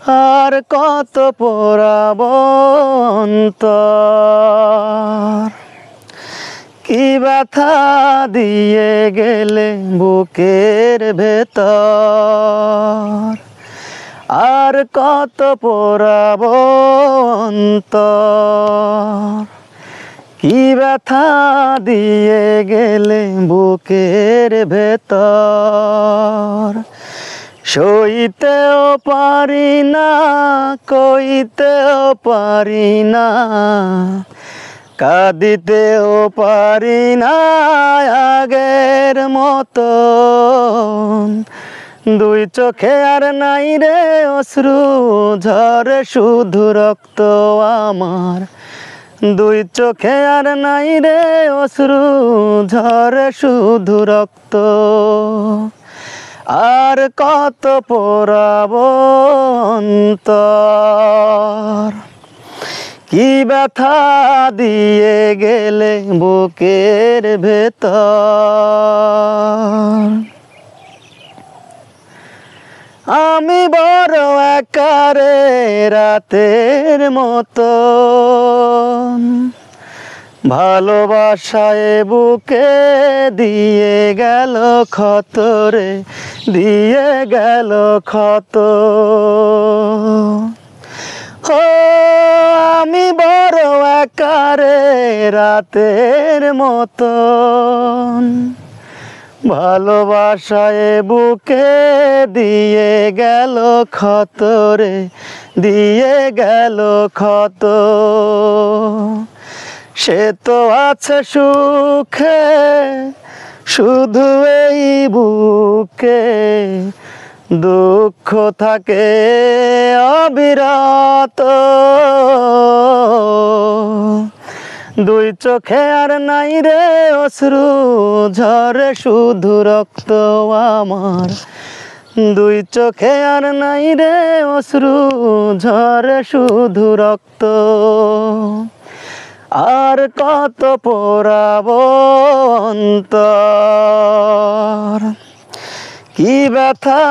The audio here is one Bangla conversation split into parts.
আর কত পোড়াবো অন্তর, কি ব্যথা দিয়ে গেলে বুকের ভেতর। আর কত পোড়াবো অন্তর, কি ব্যথা দিয়ে গেলে বুকের ভেতর। সইতেও পারি না, কইতেও পারি না, কাঁদিতেও পারি না আগের মতো। দুই চোখে আর নাই রে অশ্রু ঝরে শুধু রক্ত আমার। দুই চোখে আর নাই রে অশ্রু ঝরে শুধু রক্ত। আর কত পোড়াবো অন্তর, কি ব্যথা দিয়ে গেলে বুকের ভেতর। আমি বড় একারে রাতের মতো, ভালোবাসায় বুকে দিয়ে গেল ক্ষত রে, দিয়ে গেল ক্ষত। ও আমি বড় একারে রাতের মতো, ভালোবাসায় বুকে দিয়ে গেল ক্ষত রে, দিয়ে গেল ক্ষত। সে তো আছে সুখে শুধু এই বুকে, দুঃখ থাকে অবিরত। দুই চোখে আর নাই রে অশ্রু ঝরে শুধু রক্ত আমার। দুই চোখে আর নাই রে অশ্রু ঝরে শুধু রক্ত। আর কত পোড়াবো অন্তর, কি ব্যথা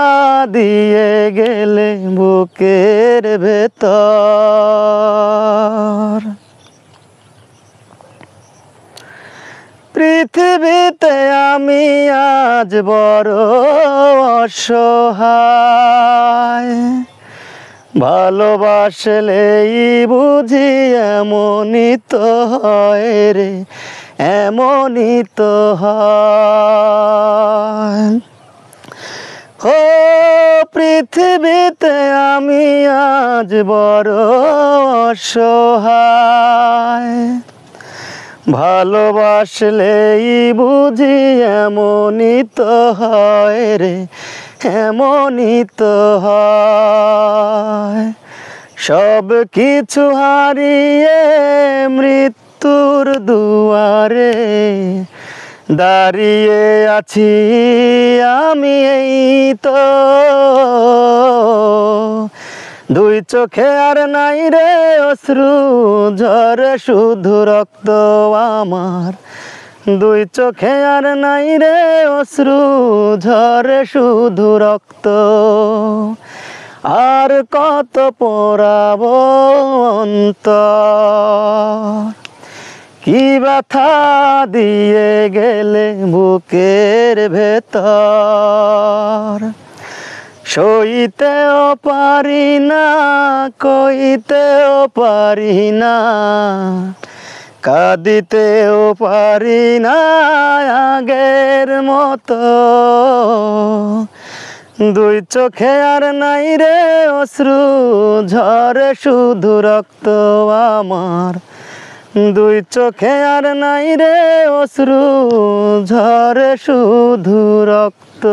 দিয়ে গেলে বুকের ভেতর। পৃথিবীতে আমি আজ বড় অসহায়, ভালোবাসলেই বুঝি এমনই তো হয় রে, এমনই তো হয়। ও পৃথিবীতে আমি আজ বড় অসহায়, ভালোবাসলেই বুঝি এমনই তো হয় রে, এমনই তো হয়। সব কিছু হারিয়ে মৃত্যুর দুয়ারে দাঁড়িয়ে আছি আমি এই তো। দুই চোখে আর নাই রে অশ্রু ঝরে শুধু রক্ত আমার। দুই চোখে আর নাই রে অশ্রু ঝরে শুধু রক্ত। আর কত পোড়াবো অন্তর, কি ব্যথা দিয়ে গেলে বুকের ভেতর। সইতেও পারি না, কইতেও পারি না, কাঁদিতেও পারি না আগের মতো। দুই চোখে আর নাই রে অশ্রু ঝরে শুধু রক্ত আমার। দুই চোখে আর নাই রে অশ্রু ঝরে শুধু রক্ত।